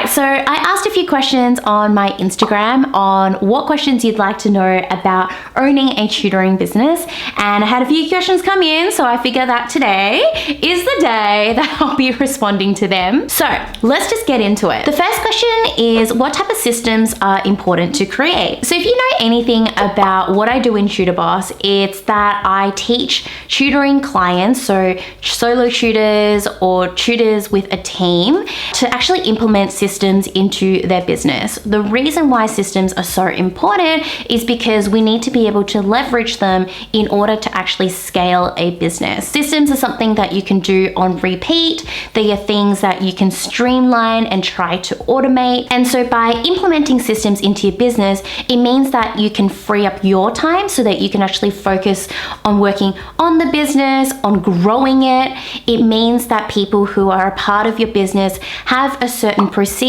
right, so I asked a few questions on my Instagram on what questions you'd like to know about owning a tutoring business, and I had a few questions come in, so I figure that today is the day that I'll be responding to them. So let's just get into it. The first question is, what type of systems are important to create? So if you know anything about what I do in TutorBoss, it's that I teach tutoring clients, so solo tutors or tutors with a team, to actually implement systems into their business. The reason why systems are so important is because we need to be able to leverage them in order to actually scale a business. Systems are something that you can do on repeat. They are things that you can streamline and try to automate. And so by implementing systems into your business, it means that you can free up your time so that you can actually focus on working on the business, on growing it. It means that people who are a part of your business have a certain procedure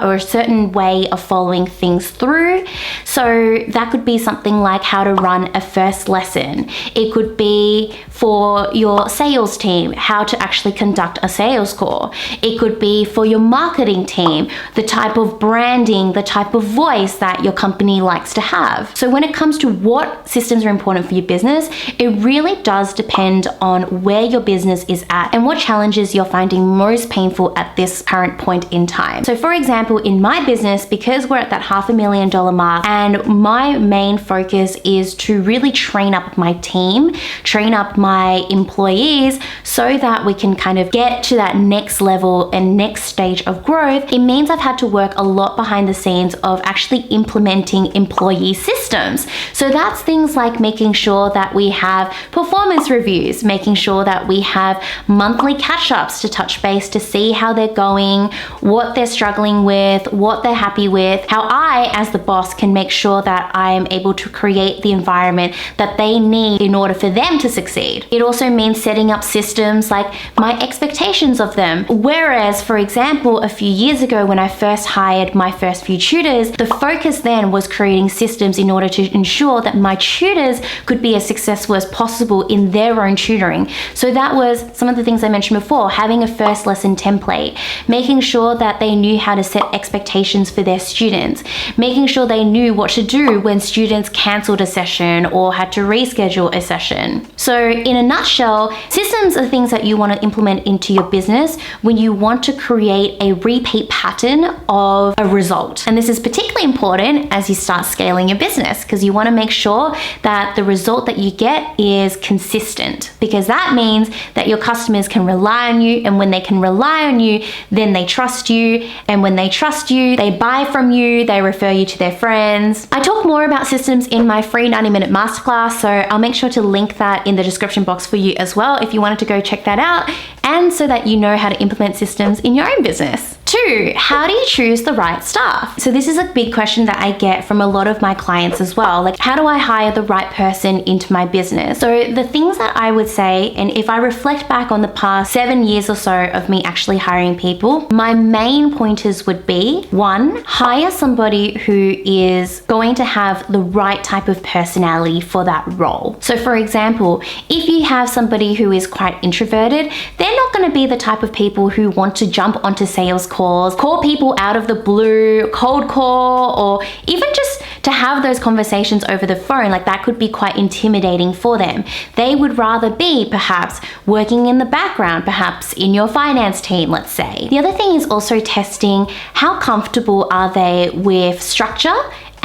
or a certain way of following things through. So that could be something like how to run a first lesson. It could be for your sales team, how to actually conduct a sales call. It could be for your marketing team, the type of branding, the type of voice that your company likes to have. So when it comes to what systems are important for your business, it really does depend on where your business is at and what challenges you're finding most painful at this current point in time. So for example, in my business, because we're at that $500,000 mark and my main focus is to really train up my team, train up my employees so that we can kind of get to that next level and next stage of growth, it means I've had to work a lot behind the scenes of actually implementing employee systems. So that's things like making sure that we have performance reviews, making sure that we have monthly catch-ups to touch base to see how they're going, what they're struggling with, what they're happy with, how I, as the boss, can make sure that I am able to create the environment that they need in order for them to succeed. It also means setting up systems like my expectations of them. Whereas, for example, a few years ago when I first hired my first few tutors, the focus then was creating systems in order to ensure that my tutors could be as successful as possible in their own tutoring. So that was some of the things I mentioned before, having a first lesson template, making sure that they knew how to set expectations for their students, making sure they knew what to do when students cancelled a session or had to reschedule a session. So in a nutshell, systems are things that you want to implement into your business when you want to create a repeat pattern of a result. And this is particularly important as you start scaling your business, because you want to make sure that the result that you get is consistent, because that means that your customers can rely on you, and when they can rely on you, then they trust you, and when they trust you, they buy from you, they refer you to their friends. I talk more about systems in my free 90-minute masterclass, so I'll make sure to link that in the description box for you as well if you wanted to go check that out, and so that you know how to implement systems in your own business. 2, how do you choose the right staff? So this is a big question that I get from a lot of my clients as well. Like, how do I hire the right person into my business? So the things that I would say, and if I reflect back on the past 7 years or so of me actually hiring people, my main pointers would be: 1, hire somebody who is going to have the right type of personality for that role. So for example, if you have somebody who is quite introverted, they're not going to be the type of people who want to jump onto sales calls, call people out of the blue, cold call, or even just to have those conversations over the phone. Like, that could be quite intimidating for them. They would rather be perhaps working in the background, perhaps in your finance team, let's say. The other thing is also testing how comfortable are they with structure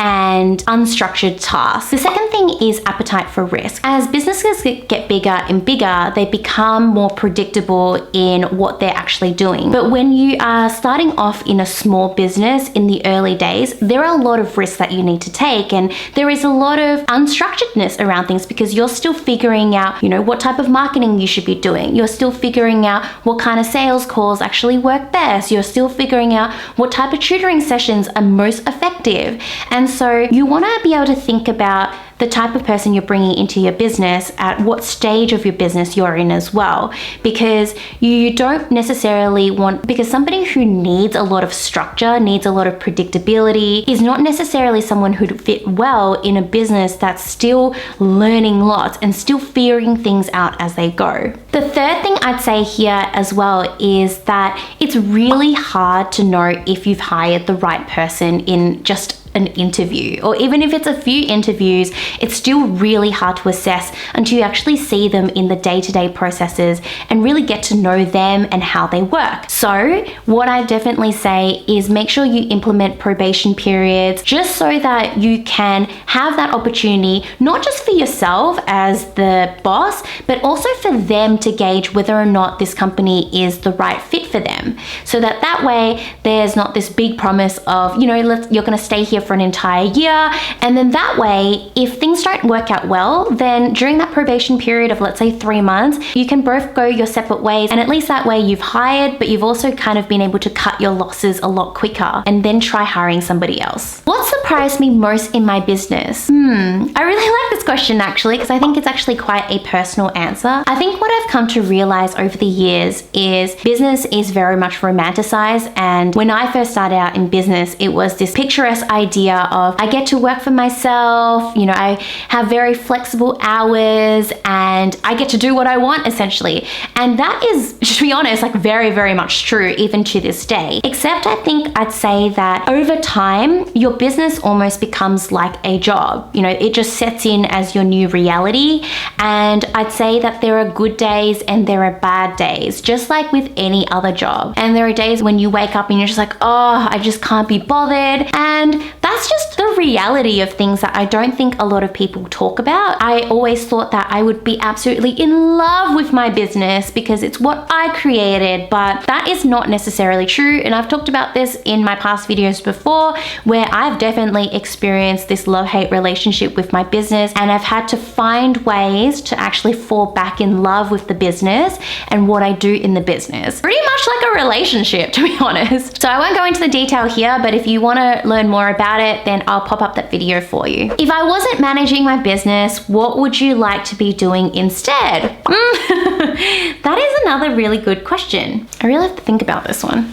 and unstructured tasks. The second thing is appetite for risk. As businesses get bigger and bigger, they become more predictable in what they're actually doing. But when you are starting off in a small business in the early days, there are a lot of risks that you need to take, and there is a lot of unstructuredness around things because you're still figuring out, what type of marketing you should be doing. You're still figuring out what kind of sales calls actually work best. You're still figuring out what type of tutoring sessions are most effective. And so you want to be able to think about the type of person you're bringing into your business, at what stage of your business you're in as well. Because you don't necessarily want, because somebody who needs a lot of structure, needs a lot of predictability, is not necessarily someone who'd fit well in a business that's still learning lots and still figuring things out as they go. The third thing I'd say here as well is that it's really hard to know if you've hired the right person in just an interview, or even if it's a few interviews, it's still really hard to assess until you actually see them in the day-to-day processes and really get to know them and how they work. So what I definitely say is make sure you implement probation periods, just so that you can have that opportunity, not just for yourself as the boss, but also for them to gauge whether or not this company is the right fit for them. So that way there's not this big promise of, you're going to stay here for an entire year, and then that way if things don't work out well, then during that probation period of, let's say, 3 months, you can both go your separate ways, and at least that way you've hired, but you've also kind of been able to cut your losses a lot quicker and then try hiring somebody else. What surprised me most in my business? I really like this question actually, because I think it's actually quite a personal answer. I think what I've come to realize over the years is business is very much romanticized, and when I first started out in business, it was this picturesque idea of I get to work for myself, I have very flexible hours and I get to do what I want essentially. And that is, to be honest, like very, very much true even to this day. Except I think I'd say that over time, your business almost becomes like a job. It just sets in as your new reality. And I'd say that there are good days and there are bad days, just like with any other job. And there are days when you wake up and you're just like, oh, I just can't be bothered. And that's just the reality of things that I don't think a lot of people talk about. I always thought that I would be absolutely in love with my business because it's what I created, but that is not necessarily true. And I've talked about this in my past videos before, where I've definitely experienced this love-hate relationship with my business, and I've had to find ways to actually fall back in love with the business and what I do in the business. Pretty much like a relationship, to be honest. So I won't go into the detail here, but if you want to learn more about it, then I'll pop up that video for you. If I wasn't managing my business, what would you like to be doing instead? That is another really good question. I really have to think about this one.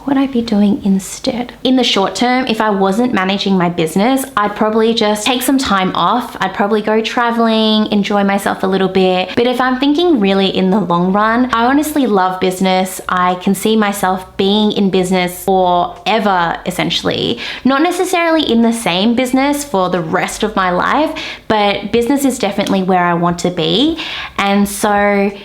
What would I be doing instead? In the short term, if I wasn't managing my business, I'd probably just take some time off. I'd probably go traveling, enjoy myself a little bit. But if I'm thinking really in the long run, I honestly love business. I can see myself being in business forever, essentially. Not necessarily in the same business for the rest of my life, but business is definitely where I want to be. And so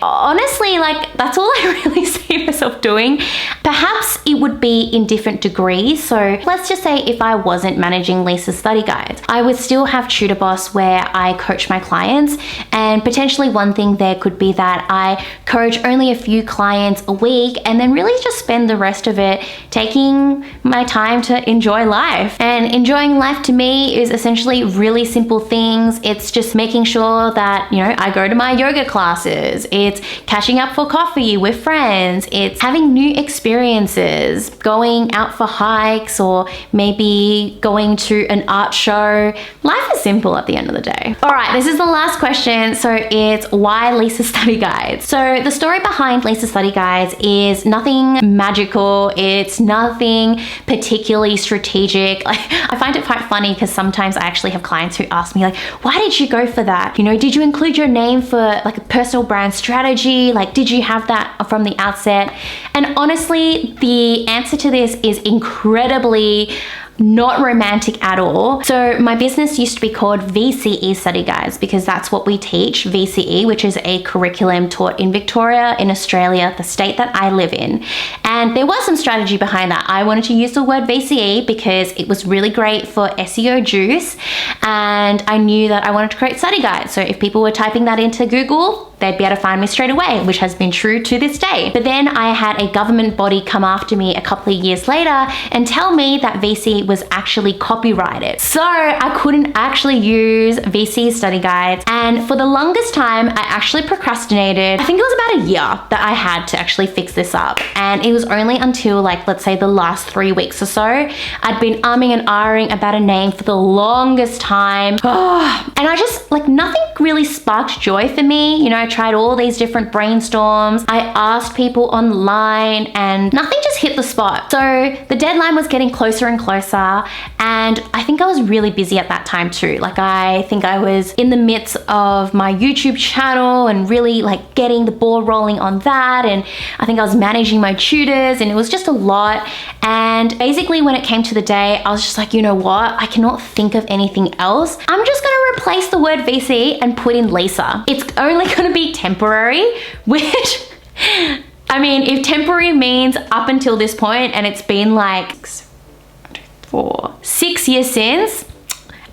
honestly, that's all I really see myself doing. Perhaps it would be in different degrees. So let's just say if I wasn't managing Lisa's Study Guides, I would still have Tutor Boss where I coach my clients, and potentially one thing there could be that I coach only a few clients a week and then really just spend the rest of it taking my time to enjoy life. And enjoying life to me is essentially really simple things. It's just making sure that, I go to my yoga classes. It's catching up for coffee with friends. It's having new experiences, going out for hikes, or maybe going to an art show. Life is simple at the end of the day. All right, this is the last question. So it's why Lisa Study Guides? So the story behind Lisa Study Guides is nothing magical. It's nothing particularly strategic. I find it quite funny because sometimes I actually have clients who ask me why did you go for that? Did you include your name for a personal brand strategy? Did you have that from the outset? And honestly, the answer to this is incredibly not romantic at all. So my business used to be called VCE Study Guides because that's what we teach, VCE, which is a curriculum taught in Victoria, in Australia, the state that I live in. And there was some strategy behind that. I wanted to use the word VCE because it was really great for SEO juice, and I knew that I wanted to create study guides. So if people were typing that into Google, they'd be able to find me straight away, which has been true to this day. But then I had a government body come after me a couple of years later and tell me that VC was actually copyrighted. So I couldn't actually use VC Study Guides. And for the longest time, I actually procrastinated. I think it was about a year that I had to actually fix this up. And it was only until like, let's say the last 3 weeks or so. I'd been umming and ahhing about a name for the longest time. And I just, like, nothing really sparked joy for me. You know, I tried all these different brainstorms. I asked people online and nothing just hit the spot. So the deadline was getting closer and closer. And I think I was really busy at that time too. Like, I think I was in the midst of my YouTube channel and really like getting the ball rolling on that. And I think I was managing my tutors and it was just a lot. And basically when it came to the day, I was just like, you know what? I cannot think of anything else. I'm just gonna replace the word VC and put in Lisa. It's only gonna be temporary, which, I mean, if temporary means up until this point and it's been like 6 years since,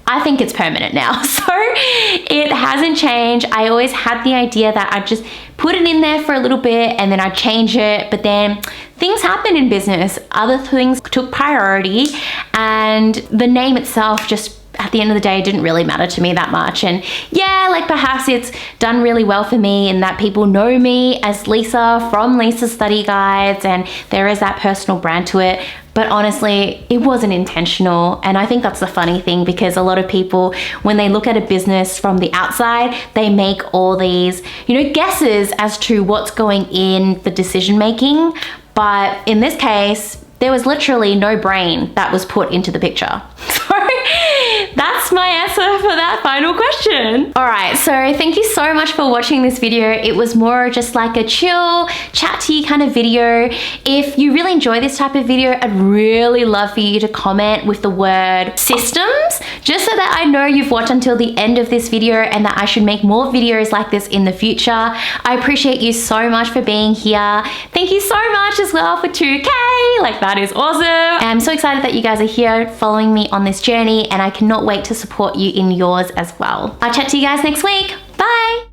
I think it's permanent now. So it hasn't changed. I always had the idea that I'd just put it in there for a little bit and then I'd change it. But then things happened in business. Other things took priority and the name itself just, at the end of the day, didn't really matter to me that much. And yeah, like perhaps it's done really well for me in that people know me as Lisa from Lisa Study Guides and there is that personal brand to it. But honestly, it wasn't intentional. And I think that's the funny thing, because a lot of people, when they look at a business from the outside, they make all these, you know, guesses as to what's going in the decision making. But in this case, there was literally no brain that was put into the picture. So that's my answer for that final question. All right, so thank you so much for watching this video. It was more just like a chill, chatty kind of video. If you really enjoy this type of video, I'd really love for you to comment with the word systems, just so that I know you've watched until the end of this video and that I should make more videos like this in the future. I appreciate you so much for being here. Thank you so much as well for 2K. Like, that is awesome. And I'm so excited that you guys are here following me on this journey, and I cannot wait to support you in yours as well. I'll chat to you guys next week. Bye.